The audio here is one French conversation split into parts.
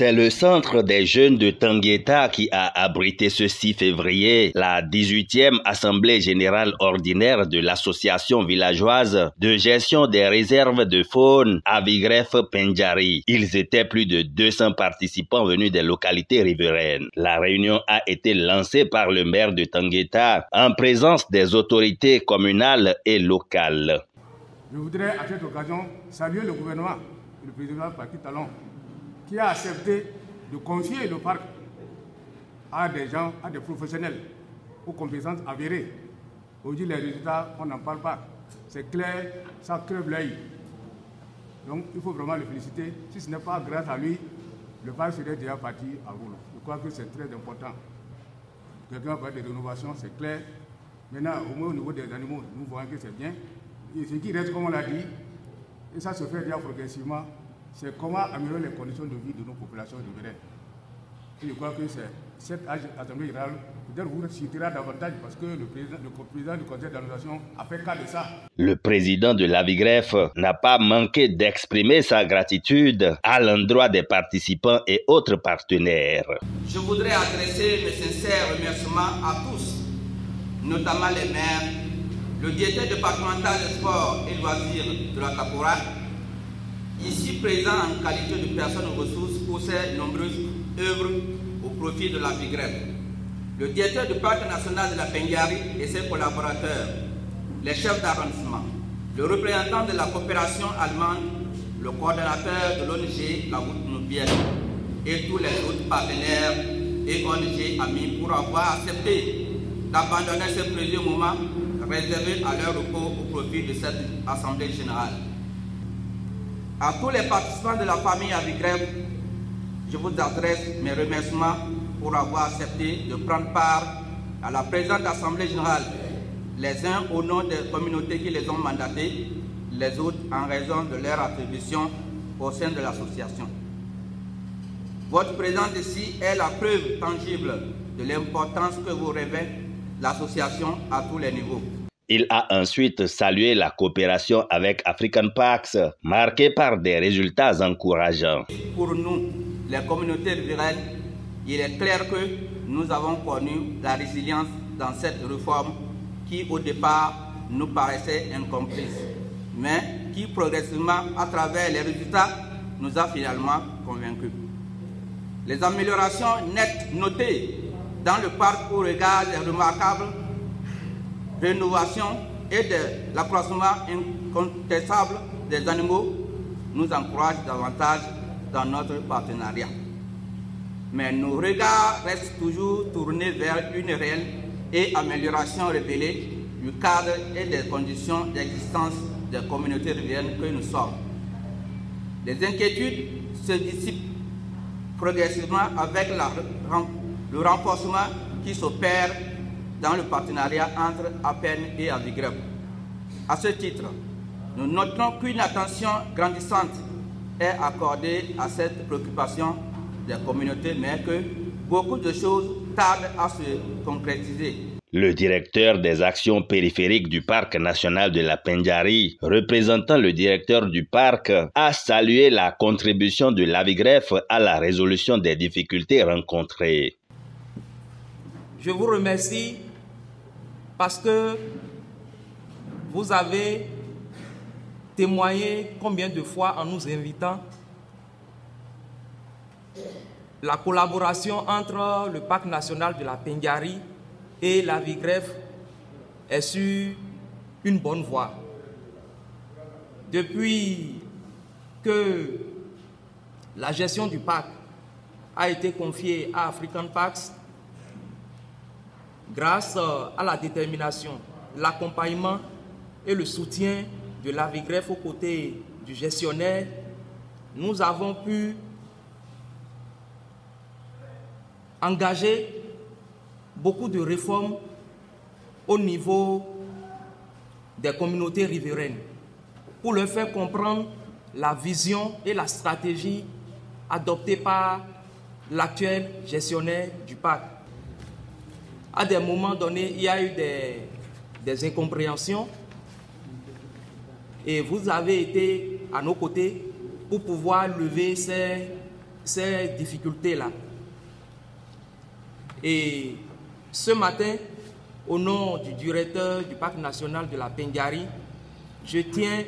C'est le centre des jeunes de Tangueta qui a abrité ce 6 février la 18e Assemblée générale ordinaire de l'association villageoise de gestion des réserves de faune Avigref Pendjari. Ils étaient plus de 200 participants venus des localités riveraines. La réunion a été lancée par le maire de Tangueta en présence des autorités communales et locales. Je voudrais à cette occasion saluer le gouvernement et le président Macky Talon qui a accepté de confier le parc à des gens, à des professionnels aux compétences avérées. Aujourd'hui, les résultats, on n'en parle pas. C'est clair, ça crève l'œil. Donc, il faut vraiment le féliciter. Si ce n'est pas grâce à lui, le parc serait déjà parti à rouleau. Je crois que c'est très important. Quelqu'un parle de rénovation, c'est clair. Maintenant, au moins au niveau des animaux, nous voyons que c'est bien. Et ce qui reste, comme on l'a dit, et ça se fait déjà progressivement, c'est comment améliorer les conditions de vie de nos populations riveraines. Et je crois que cette Assemblée générale peut-être vous citera davantage parce que le président du conseil d'administration a fait cas de ça. Le président de l'Avigref n'a pas manqué d'exprimer sa gratitude à l'endroit des participants et autres partenaires. Je voudrais adresser mes sincères remerciements à tous, notamment les maires, le directeur départemental des sports et loisirs de la Capora, ici présent en qualité de personne aux ressources pour ses nombreuses œuvres au profit de l'Avigref, le directeur du parc national de la Pendjari et ses collaborateurs, les chefs d'arrondissement, le représentant de la coopération allemande, le coordonnateur de l'ONG La Route Nubienne et tous les autres partenaires et ONG amis pour avoir accepté d'abandonner ce précieux moment réservé à leur repos au profit de cette Assemblée générale. À tous les participants de la famille Avigref, je vous adresse mes remerciements pour avoir accepté de prendre part à la présente Assemblée générale, les uns au nom des communautés qui les ont mandatés, les autres en raison de leur attribution au sein de l'association. Votre présence ici est la preuve tangible de l'importance que vous revêt l'association à tous les niveaux. Il a ensuite salué la coopération avec African Parks, marquée par des résultats encourageants. Pour nous, les communautés riveraines, il est clair que nous avons connu la résilience dans cette réforme qui, au départ, nous paraissait incomprise, mais qui, progressivement, à travers les résultats, nous a finalement convaincus. Les améliorations nettes notées dans le parc au regard des remarquables rénovations et de l'accroissement incontestable des animaux nous encouragent davantage dans notre partenariat. Mais nos regards restent toujours tournés vers une réelle et amélioration révélée du cadre et des conditions d'existence des communautés riveraines que nous sommes. Les inquiétudes se dissipent progressivement avec le renforcement qui s'opère dans le partenariat entre APN et Avigref. À ce titre, nous notons qu'une attention grandissante est accordée à cette préoccupation des communautés, mais que beaucoup de choses tardent à se concrétiser. Le directeur des actions périphériques du parc national de la Pendjari, représentant le directeur du parc, a salué la contribution de l'Avigref à la résolution des difficultés rencontrées. Je vous remercie parce que vous avez témoigné combien de fois en nous invitant la collaboration entre le parc national de la Pendjari et l'Avigref est sur une bonne voie. Depuis que la gestion du parc a été confiée à African Parks, grâce à la détermination, l'accompagnement et le soutien de l'Avigref aux côtés du gestionnaire, nous avons pu engager beaucoup de réformes au niveau des communautés riveraines pour leur faire comprendre la vision et la stratégie adoptée par l'actuel gestionnaire du parc. À des moments donnés, il y a eu des incompréhensions et vous avez été à nos côtés pour pouvoir lever ces ces difficultés-là. Et ce matin, au nom du directeur du Parc national de la Pendiari, je tiens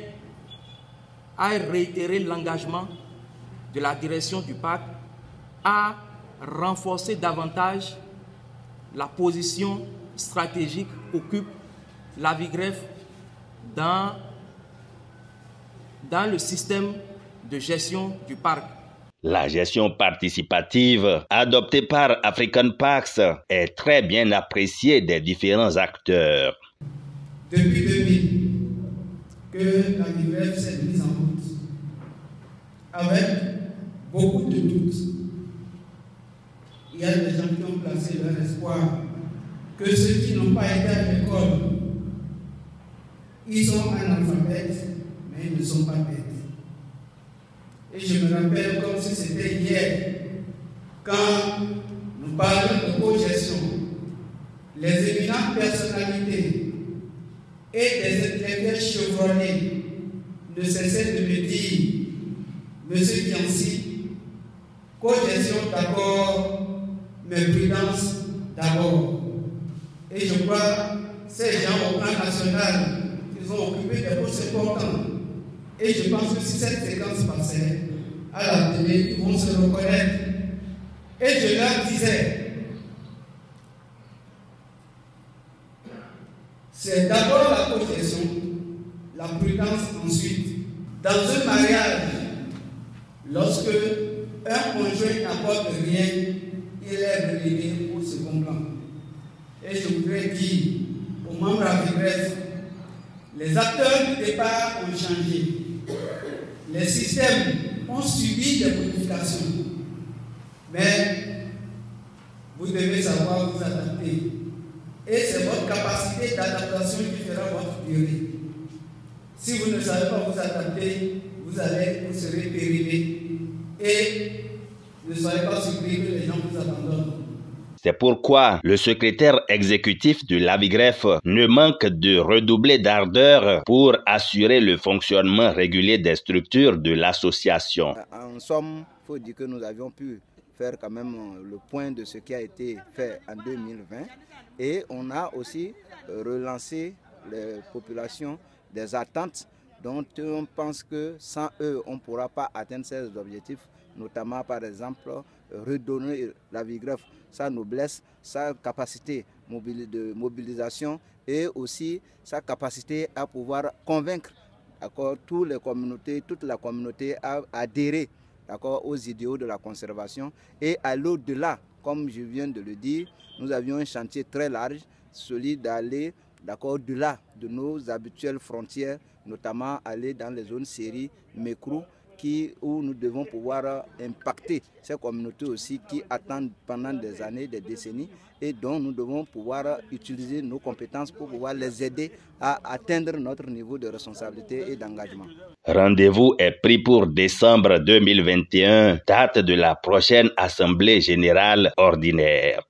à réitérer l'engagement de la direction du parc à renforcer davantage la position stratégique qu'occupe l'AVIGREF dans le système de gestion du parc. La gestion participative adoptée par African Parks est très bien appréciée des différents acteurs. Depuis 2000, que l'AVIGREF s'est mise en route avec beaucoup de doutes. Il y a des gens qui ont placé leur espoir que ceux qui n'ont pas été à l'école, ils sont analphabètes, mais ils ne sont pas bêtes. Et je me rappelle comme si c'était hier, quand nous parlons de co-gestion, les éminentes personnalités et des intellectuels chevronnés ne cessaient de me dire, Monsieur Kianci, co-gestion d'abord, mais prudence d'abord. Et je crois que ces gens au plan national, ils ont occupé des postes importants. Et je pense que si cette séquence passait à la télé, ils vont se reconnaître. Et je leur disais, c'est d'abord la co-gestion, la prudence ensuite. Dans un mariage, lorsque un conjoint n'apporte rien, il est relégué au second plan. Et je voudrais dire aux membres AVIGREF, les acteurs du départ ont changé. Les systèmes ont subi des modifications. Mais vous devez savoir vous adapter. Et c'est votre capacité d'adaptation qui fera votre durée. Si vous ne savez pas vous adapter, vous serez périmé. Et ne soyez pas surpris que les gens vous abandonnent. C'est pourquoi le secrétaire exécutif de l'AVIGREF ne manque de redoubler d'ardeur pour assurer le fonctionnement régulier des structures de l'association. En somme, il faut dire que nous avions pu faire quand même le point de ce qui a été fait en 2020 et on a aussi relancé les populations des attentes dont on pense que sans eux, on ne pourra pas atteindre ces objectifs, notamment par exemple redonner l'AVIGREF sa noblesse, sa capacité de mobilisation et aussi sa capacité à pouvoir convaincre toutes les communautés, toute la communauté à adhérer aux idéaux de la conservation et à l'au-delà, comme je viens de le dire, nous avions un chantier très large, celui d'aller au-delà de nos habituelles frontières, notamment aller dans les zones séries, Mékrou, où nous devons pouvoir impacter ces communautés aussi qui attendent pendant des années, des décennies et dont nous devons pouvoir utiliser nos compétences pour pouvoir les aider à atteindre notre niveau de responsabilité et d'engagement. Rendez-vous est pris pour décembre 2021, date de la prochaine Assemblée générale ordinaire.